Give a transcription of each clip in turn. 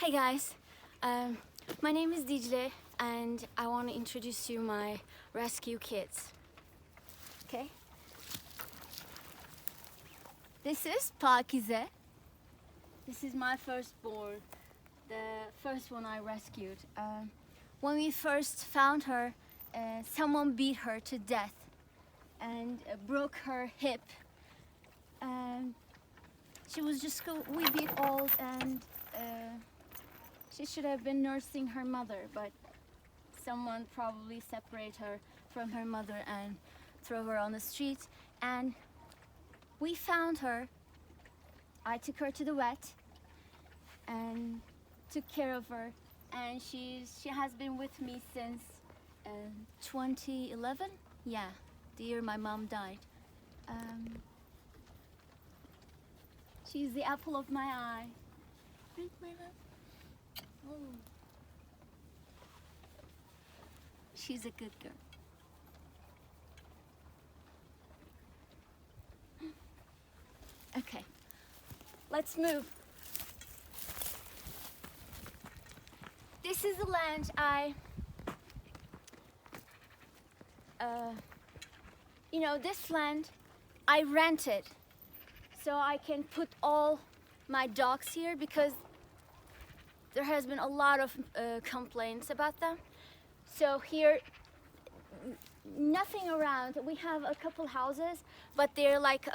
Hey guys, my name is Dicle and I want to introduce you my rescue kids. Okay? This is Pakize. This is my firstborn, the first one I rescued. When we first found her, someone beat her to death and broke her hip. She was just a wee bit old and she should have been nursing her mother, but someone probably separated her from her mother and throw her on the street. And we found her. I took her to the vet and took care of her, and she has been with me since 2011. Yeah, the year my mom died. She's the apple of my eye. Right, my love? Oh. She's a good girl. Okay, let's move. This is the land this land I rented so I can put all my dogs here because there has been a lot of complaints about them. So here, nothing around. We have a couple houses, but they're like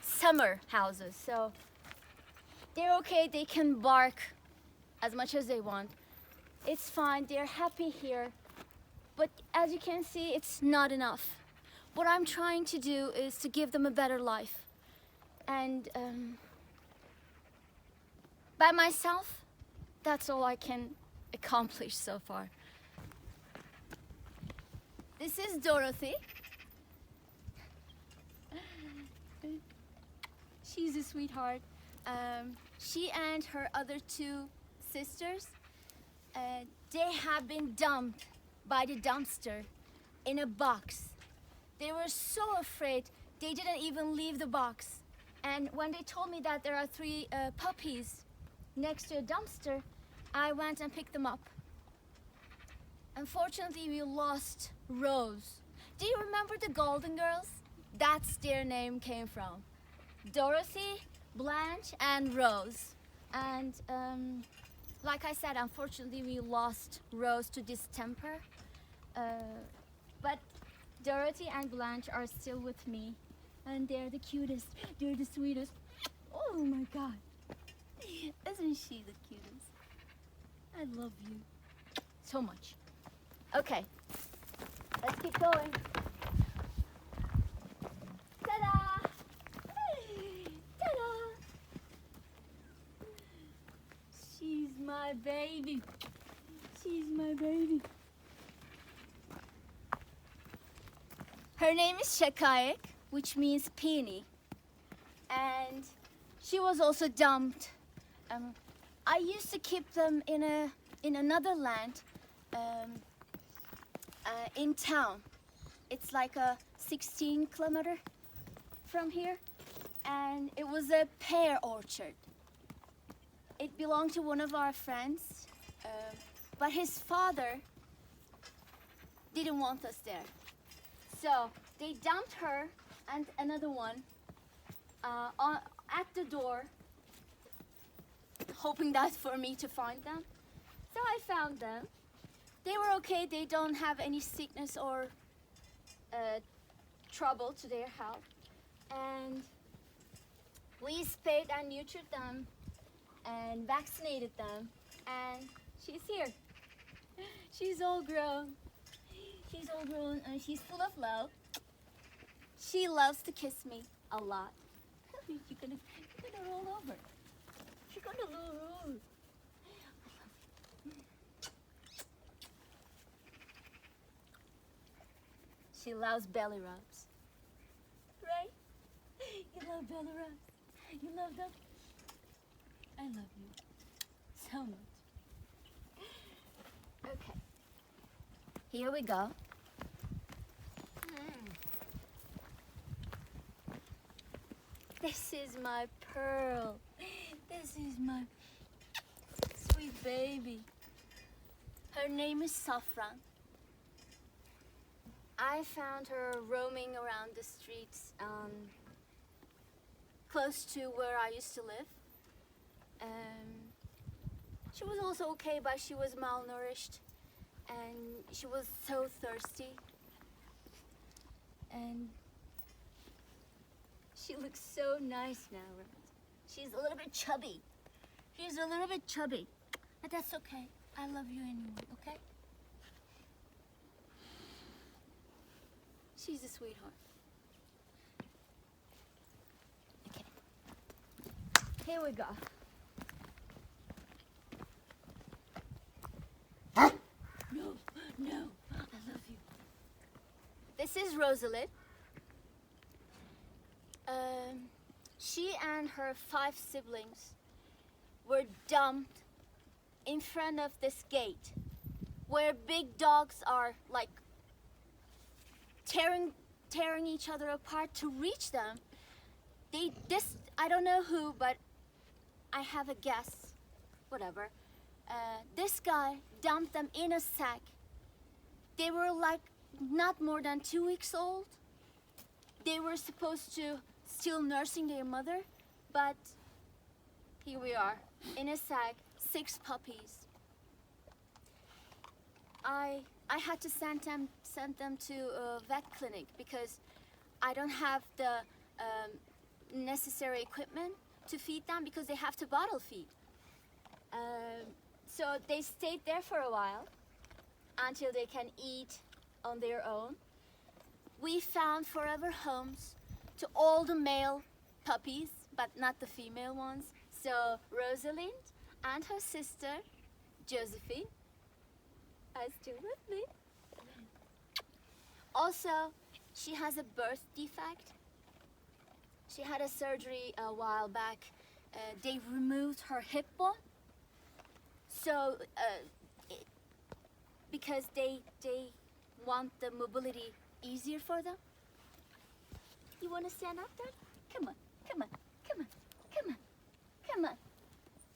summer houses. So they're okay, they can bark as much as they want. It's fine, they're happy here. But as you can see, it's not enough. What I'm trying to do is to give them a better life. And by myself, that's all I can accomplish so far. This is Dorothy. She's a sweetheart. She and her other two sisters, they have been dumped by the dumpster in a box. They were so afraid, they didn't even leave the box. And when they told me that there are three puppies next to a dumpster, I went and picked them up. Unfortunately, we lost Rose. Do you remember the Golden Girls? That's their name came from. Dorothy, Blanche, and Rose. And like I said, unfortunately, we lost Rose to distemper. But Dorothy and Blanche are still with me. And they're the cutest, they're the sweetest. Oh my God. Isn't she the cutest? I love you so much. Okay, let's keep going. Ta-da! Ta-da! She's my baby. She's my baby. Her name is Shakayek, which means peony. And she was also dumped. I used to keep them in another land in town. It's like a 16-kilometer from here, and it was a pear orchard. It belonged to one of our friends, but his father didn't want us there. So they dumped her and another one at the door, hoping that for me to find them. So I found them. They were okay, they don't have any sickness or trouble to their health. And we spayed and neutered them and vaccinated them. And she's here. She's all grown. She's all grown and she's full of love. She loves to kiss me a lot. You're gonna roll over. She's gonna roll over. She loves belly rubs. Right? You love belly rubs. You love them? I love you so much. Okay. Here we go. This is my pearl. This is my sweet baby. Her name is Safran. I found her roaming around the streets close to where I used to live. She was also okay, but she was malnourished and she was so thirsty. And she looks so nice now. She's a little bit chubby. She's a little bit chubby, but that's okay. I love you anyway, okay? She's a sweetheart. Okay. Here we go. No, no, I love you. This is Rosalind. She and her 5 siblings were dumped in front of this gate where big dogs are like tearing each other apart to reach them. I don't know who, but I have a guess. Whatever. This guy dumped them in a sack. They were like not more than 2 weeks old. They were supposed to still nursing their mother, but here we are in a sack, 6 puppies. I had to send them to a vet clinic because I don't have the necessary equipment to feed them because they have to bottle feed. So they stayed there for a while until they can eat on their own. We found forever homes to all the male puppies, but not the female ones. So Rosalind and her sister, Josephine, are still with me. Also, she has a birth defect. She had a surgery a while back. They removed her hip bone. So, because they want the mobility easier for them. You want to stand up there? Come on, come on, come on, come on, come on.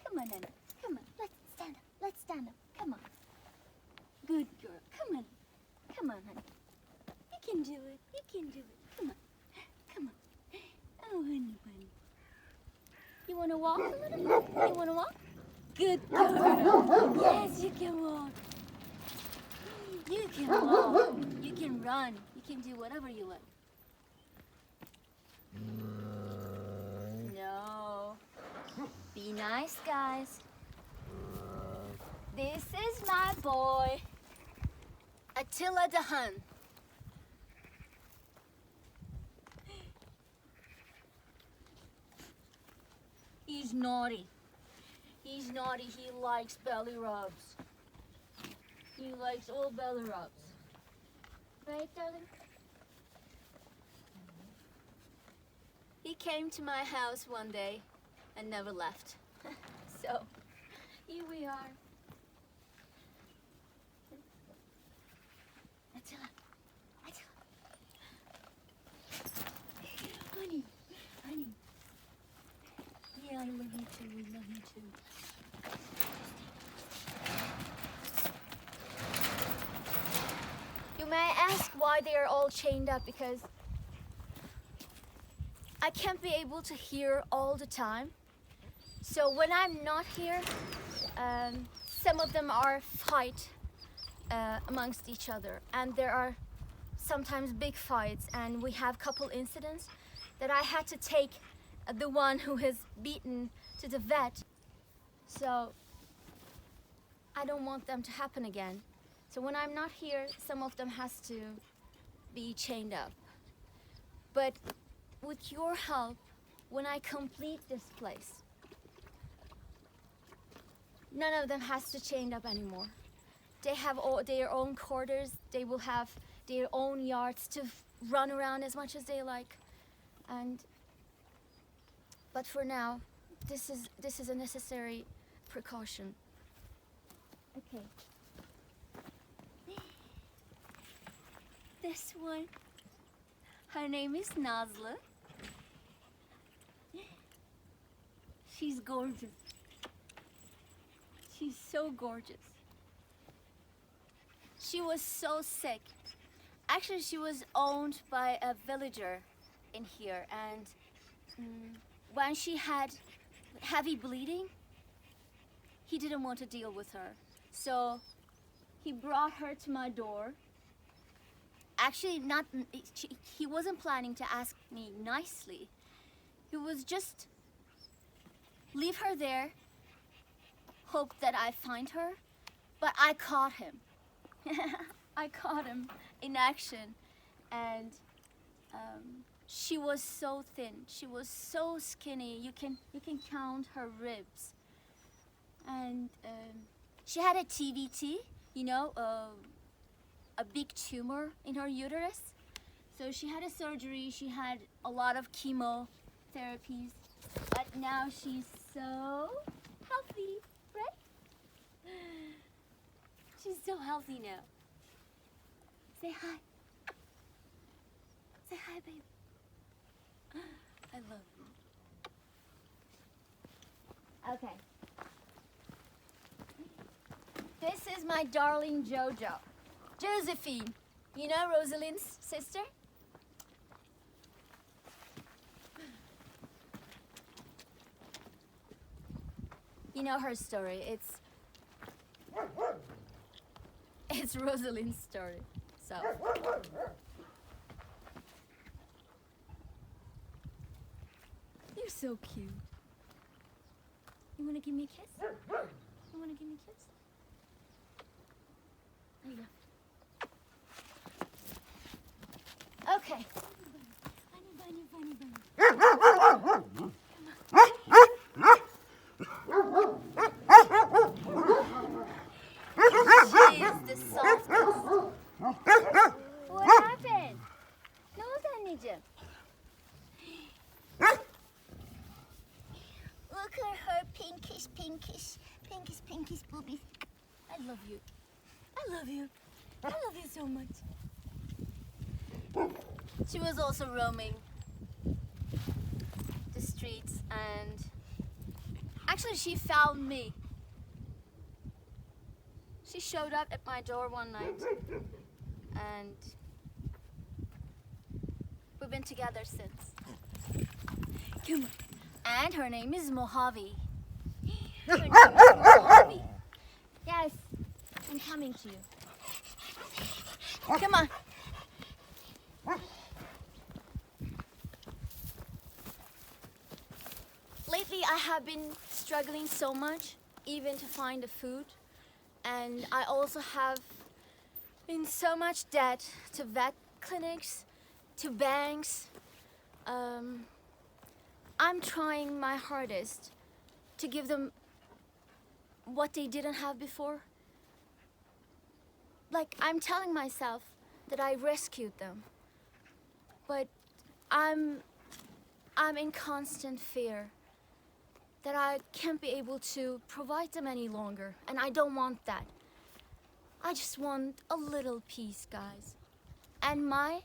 Come on, Anna. Come on, let's stand up, let's stand up. Come on. Good girl, come on. Come on, honey. You can do it, you can do it. Come on, come on. Oh, honey, honey. You want to walk a little bit? You want to walk? Good girl. Yes, you can walk. You can walk. You can run. You can do whatever you like. No. Be nice, guys. This is my boy, Attila the Hun. He's naughty. He's naughty. He likes belly rubs. He likes all belly rubs. Right, darling? He came to my house one day and never left. So, here we are. Attila, Attila. Honey, honey. Yeah, I love you too. We love you too. You may ask why they are all chained up, because I can't be able to hear all the time. So when I'm not here, some of them are fight amongst each other, and there are sometimes big fights, and we have couple incidents that I had to take the one who is beaten to the vet. So I don't want them to happen again. So when I'm not here, some of them has to be chained up. But with your help, when I complete this place, none of them has to chained up anymore. They have all their own quarters. They will have their own yards to run around as much as they like. But for now, this is a necessary precaution. Okay. This one, her name is Nazlı. She's gorgeous. She's so gorgeous. She was so sick. Actually, she was owned by a villager in here, and when she had heavy bleeding, he didn't want to deal with her. So he brought her to my door. Actually, he wasn't planning to ask me nicely. He was just leave her there, hope that I find her, but I caught him. I caught him in action, and she was so thin. She was so skinny. You can count her ribs, and she had a TVT, you know, a big tumor in her uterus. So she had a surgery. She had a lot of chemotherapies, but now she's so healthy, right? She's so healthy now. Say hi. Say hi, baby. I love you. Okay. This is my darling Jojo. Josephine. You know Rosalind's sister? You know her story. It's Rosalind's story. So you're so cute. You wanna give me a kiss? You wanna give me a kiss? There you go. Okay. Bunny. She's the softest. What happened? Ne oldu anneciğim? Look at her pinkish boobies. I love you. I love you. I love you so much. She was also roaming the streets, and actually she found me. She showed up at my door one night, and we've been together since. Come on. And her name is Mojave. Her name is Mojave. Yes, I'm coming to you. Come on. Lately, I have been struggling so much, even to find the food. And I also have been so much debt to vet clinics, to banks. I'm trying my hardest to give them what they didn't have before. Like, I'm telling myself that I rescued them, but I'm in constant fear that I can't be able to provide them any longer, and I don't want that. I just want a little peace, guys. And my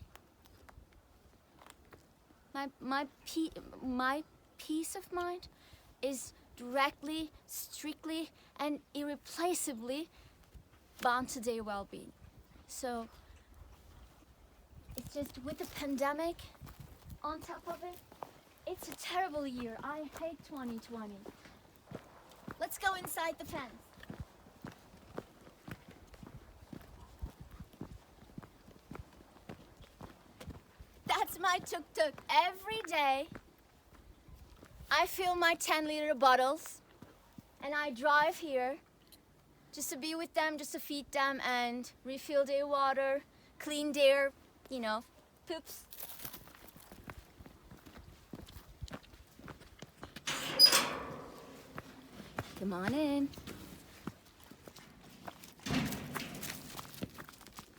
peace of mind is directly, strictly, and irreplaceably bound to their well-being. So it's just with the pandemic on top of it, it's a terrible year. I hate 2020. Let's go inside the fence. That's my tuk-tuk. Every day, I fill my 10-liter bottles, and I drive here just to be with them, just to feed them, and refill their water, clean their, poops. Come on in.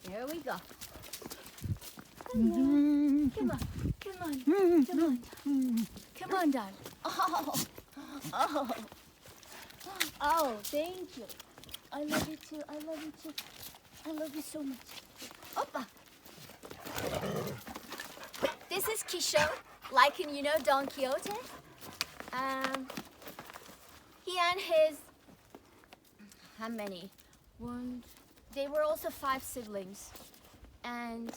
There we go. Hello. Come on, darling. Oh, thank you. I love you too. I love you so much. Oppa. This is Kisho, like in, Don Quixote. He and how many? One. They were also 5 siblings, and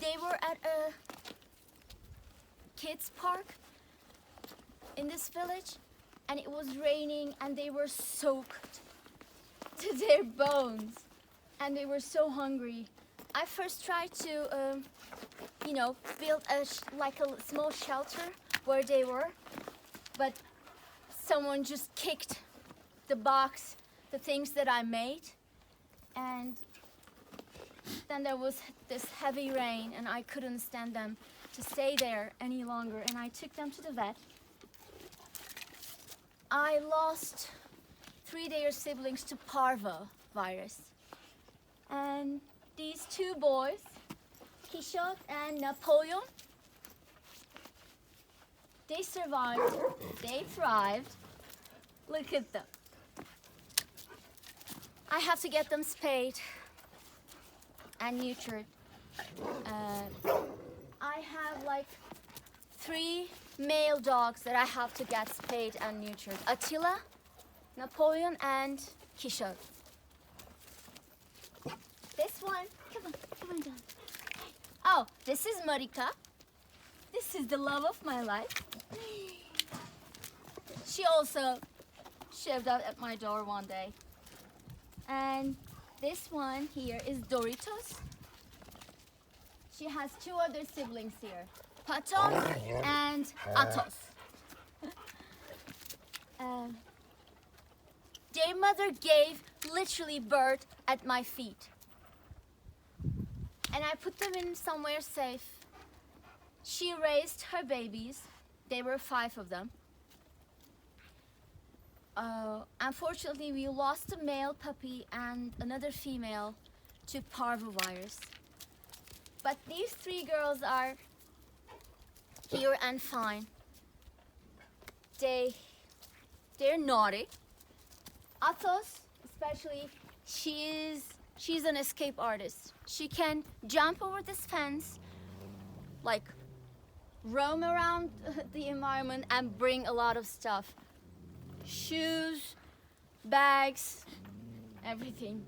they were at a kids park in this village, and it was raining, and they were soaked to their bones, and they were so hungry. I first tried to, build like a small shelter where they were, but someone just kicked the box, the things that I made, and then there was this heavy rain, and I couldn't stand them to stay there any longer, and I took them to the vet. I lost 3 of their siblings to parvo virus, and these 2 boys, Kishot and Napoleon, they survived, they thrived. Look at them. I have to get them spayed and neutered. I have like 3 male dogs that I have to get spayed and neutered. Attila, Napoleon, and Kishot. This one, come on, John. Oh, this is Marika. This is the love of my life. She also showed up at my door one day. And this one here is Doritos. She has 2 other siblings here, Patos and Atos. Their mother gave literally birth at my feet. And I put them in somewhere safe. She raised her babies. There were 5 of them. Unfortunately, we lost a male puppy and another female to parvovirus. But these 3 girls are here and fine. They're naughty. Athos, especially, she's an escape artist. She can jump over this fence, like roam around the environment and bring a lot of stuff. Shoes, bags, everything.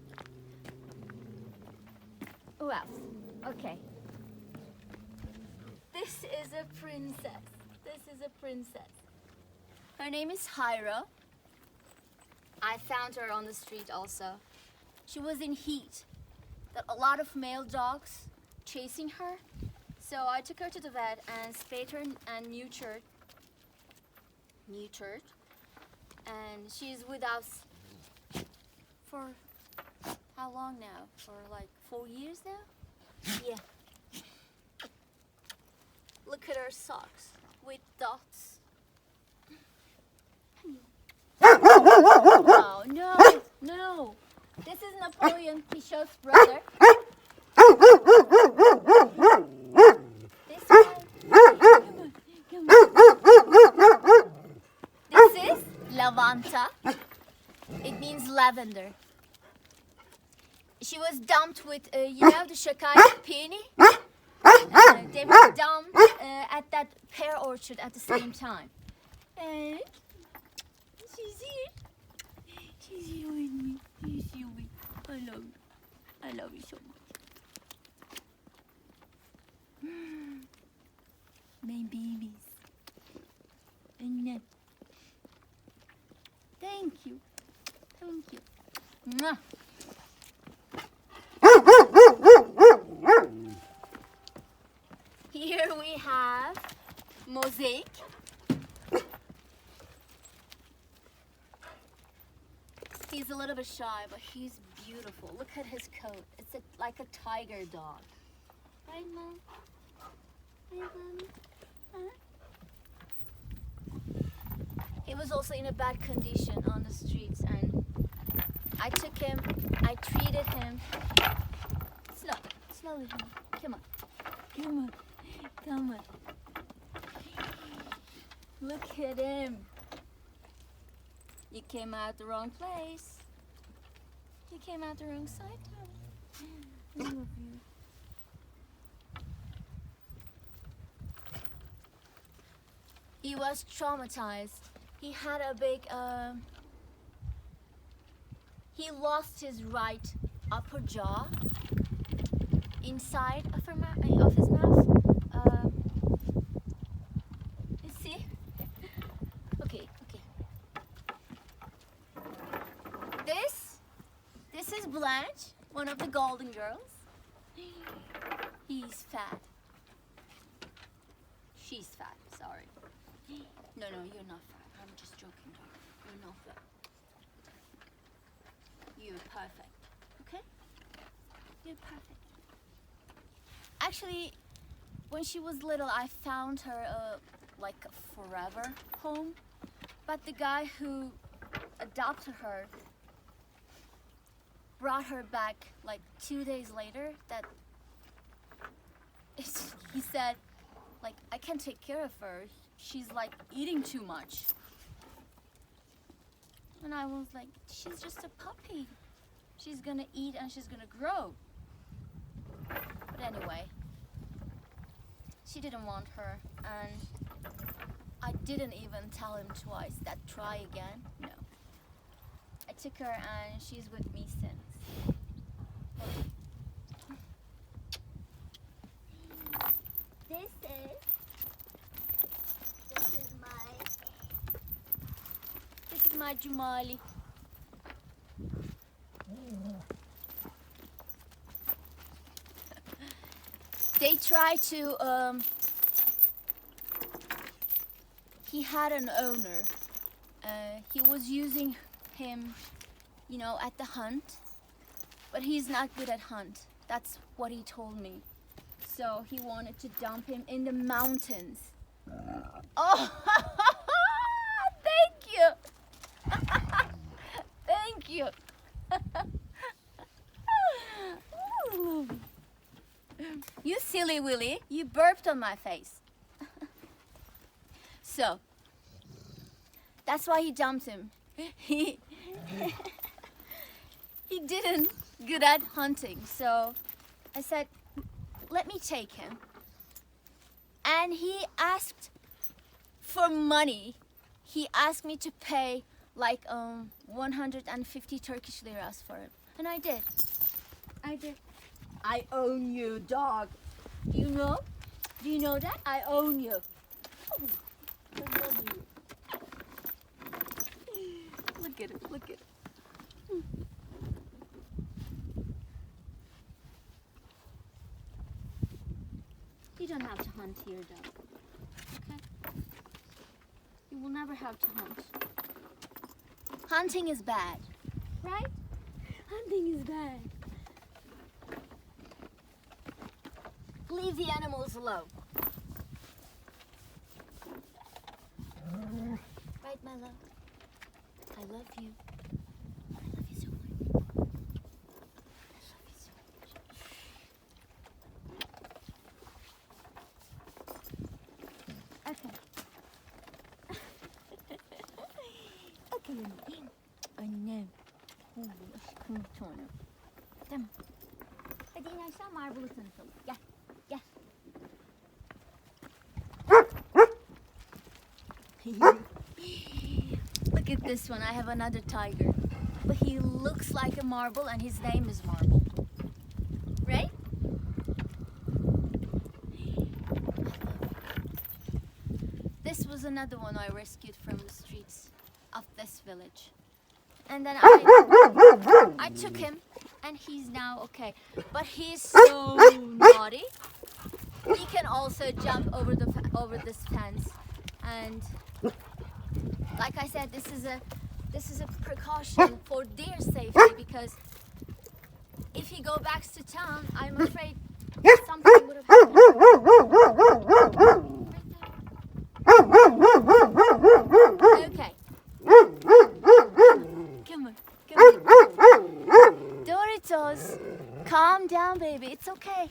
Who else? Okay. This is a princess. Her name is Hyra. I found her on the street also. She was in heat. That a lot of male dogs chasing her. So I took her to the vet and spayed her and neutered. And she's with us for how long now? For like 4 years now? Yeah. Look at her socks with dots. Oh, no. This is Napoleon, Kishot's brother. This one. Come on. This is Lavanta. It means lavender. She was dumped with, the Shakaya peony. They were dumped at that pear orchard at the same time. And she's here. She's here with me. She's here with me. I love you. I love you so much. My babies. And thank you. Mwah. Here we have Mosaic. He's a little bit shy, but he's beautiful. Look at his coat. It's like a tiger dog. Right, Mom? Right, Mommy? Huh? He was also in a bad condition on the streets, and I took him, I treated him. Slowly, come on. Look at him. You came out the wrong place. You came out the wrong side, Tommy. I love you. He was traumatized. He had a big he lost his right upper jaw inside of, of his mouth. You see? Okay. This is Blanche, one of the Golden Girls. He's fat. She's fat, sorry. No, you're not fat. I'm just joking, darling. You're not fat. You're perfect, okay? You're perfect. Actually, when she was little, I found her like a forever home. But the guy who adopted her brought her back like 2 days later. He said, like, I can't take care of her. She's like eating too much. And I was like, she's just a puppy. She's gonna eat and she's gonna grow. But anyway, she didn't want her, and I didn't even tell him twice that try again. No. I took her and she's with me since. This is my Jumali. They tried to he had an owner. He was using him, you know, at the hunt, but he's not good at hunt. That's what he told me. So he wanted to dump him in the mountains. Oh, thank you. Thank you. You silly Willy, you burped on my face. So, that's why he dumped him. He didn't good at hunting. So I said, let me take him. And he asked for money. He asked me to pay like 150 Turkish liras for him. And I did. I own you, dog. Do you know? Do you know that? I own you. Oh, I love you. Look at it, look at it. You don't have to hunt here, dog. Okay? You will never have to hunt. Hunting is bad, right? Hunting is bad. Leave the animals alone. Right, my love? I love you. I love you so much. I love you so much. Okay. Okay. Annem. Aşkım bir tanem. Tamam. Hadi in aşağı marbulu tanıtalım. Gel. Gel. Look at this one. I have another tiger. But he looks like a marble and his name is Marble. Right? This was another one I rescued from the streets of this village. And then I took him and he's now okay. But he's so naughty. He can also jump over this fence, and like I said, this is a precaution for their safety, because if he go back to town, I'm afraid something would have happened. Okay. Come on. Doritos, calm down, baby. It's okay.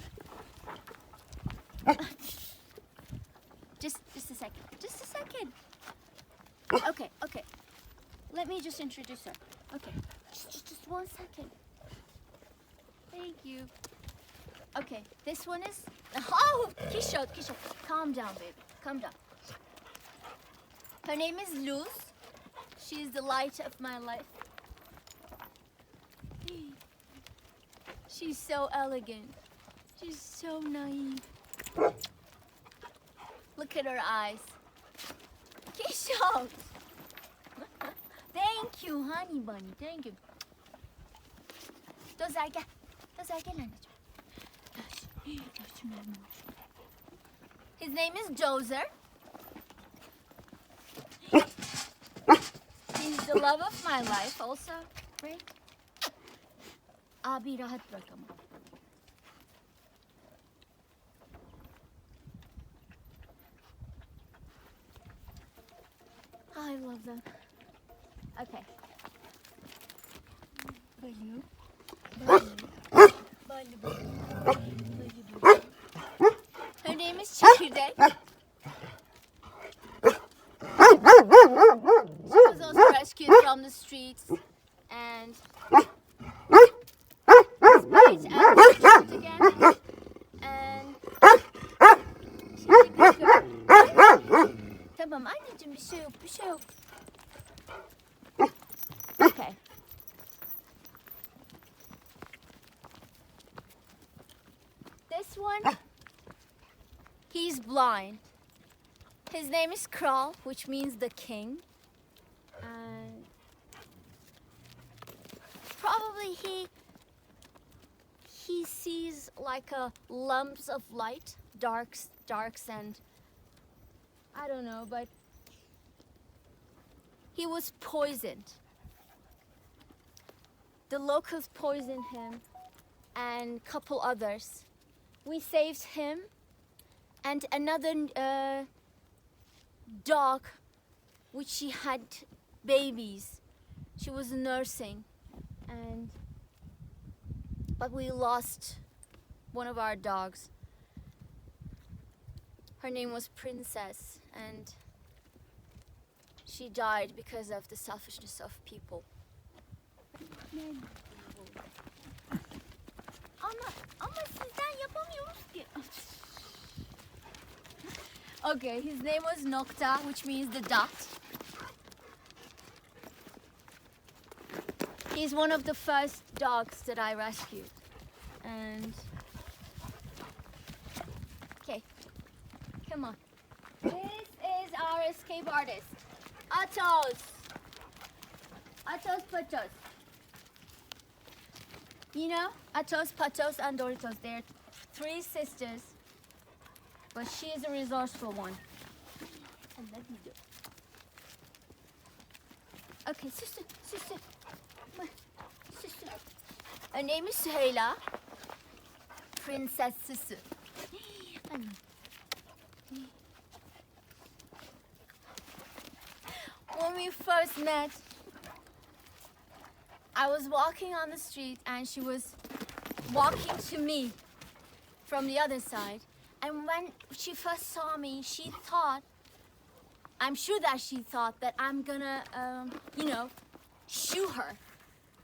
Just a second. Just a second. Okay. Let me just introduce her. Okay. Just 1 second. Thank you. Okay, this one is... Oh, Kisho. Calm down, baby. Calm down. Her name is Luz. She's the light of my life. She's so elegant. She's so naive. Look at her eyes. Keisha. Thank you, honey bunny. Thank you. Dozer gel. Dozer gel anneciğim. His name is Dozer. He's the love of my life also. Right? Abi rahat bırak ama. I love them. Okay. Baloo. Her name is Çekirdek. She was also rescued from the streets and right and rescued again. And she's a good girl. Tamam anneciğim, bir şey yok, bir şey yok. Okay. This one, he's blind. His name is Kral, which means the king. And probably he sees like a lumps of light, darks and I don't know, but he was poisoned. The locals poisoned him and a couple others. We saved him and another dog, which she had babies. She was nursing, but we lost one of our dogs. Her name was Princess, and she died because of the selfishness of people. Ama sizden yapamıyoruz ki. Okay, his name was Nokta, which means the dot. He's one of the first dogs that I rescued. And okay, come on. This is our escape artist, Atos. Atos Patos. You know, Atos, Patos, and Doritos. They're three sisters, but she is a resourceful one. And let me do. Okay, sister. Sister. Her name is Süheyla. Princess Süsü. When we first met, I was walking on the street and she was walking to me from the other side. And when she first saw me, I'm sure that she thought that I'm gonna, shoot her.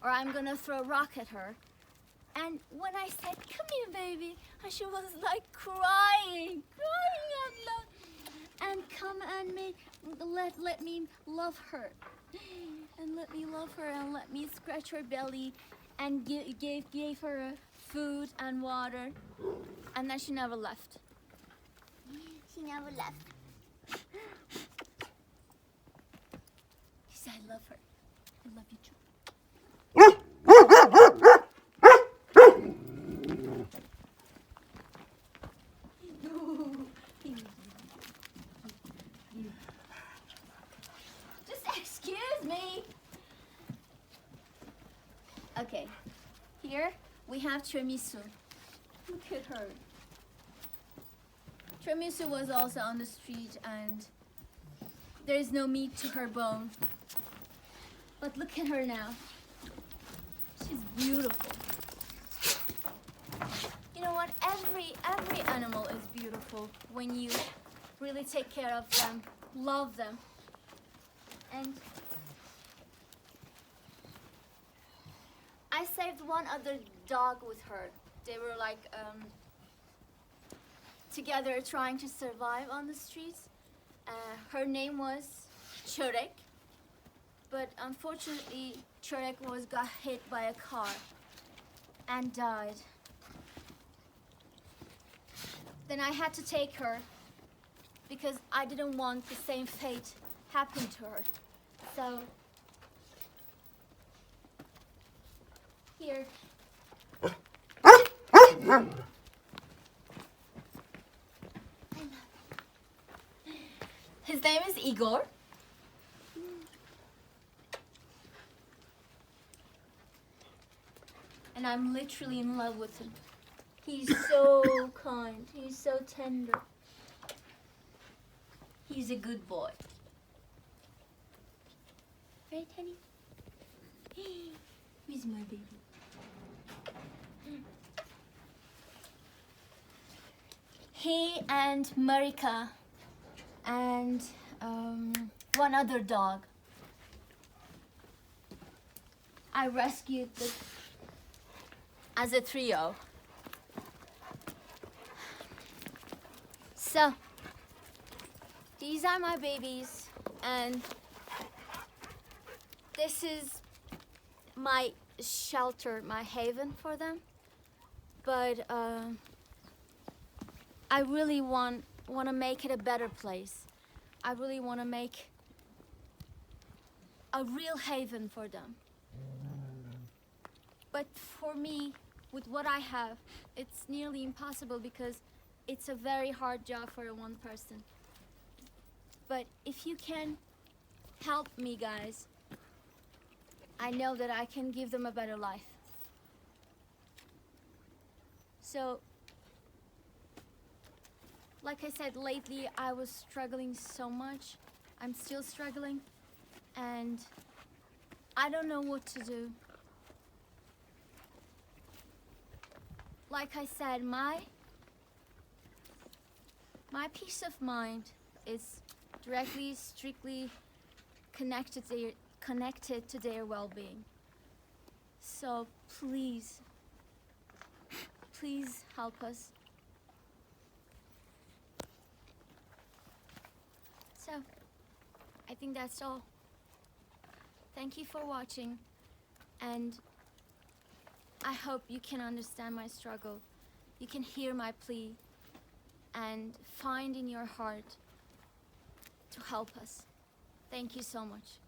Or I'm gonna throw a rock at her. And when I said, come here, baby, and she was like crying out loud. And come and let me love her. And let me love her and let me scratch her belly and gave her food and water. And then she never left. She never left. She said, I love her. I love you too. Just excuse me. Okay, here we have Tiramisu. Look at her. Tiramisu was also on the street and there is no meat to her bone. But look at her now. She's beautiful. You know what? Every animal is beautiful when you really take care of them, love them. And I saved one other dog with her. They were like together trying to survive on the streets. Her name was Çörek, but unfortunately Çörek got hit by a car. and died. Then I had to take her because I didn't want the same fate happen to her. So, here. His name is Igor. And I'm literally in love with him. He's so kind. He's so tender. He's a good boy. Right, honey? Where's my baby? He and Marika and one other dog. I rescued them as a trio. So, these are my babies, and this is my shelter, my haven for them. But I really want to make it a better place. I really want to make a real haven for them. But for me, with what I have, it's nearly impossible because it's a very hard job for one person. But if you can help me, guys, I know that I can give them a better life. So, like I said, lately I was struggling so much. I'm still struggling, and I don't know what to do. Like I said, my peace of mind is directly, strictly connected to their well-being. So please help us. So, I think that's all. Thank you for watching, and I hope you can understand my struggle. You can hear my plea and find in your heart to help us. Thank you so much.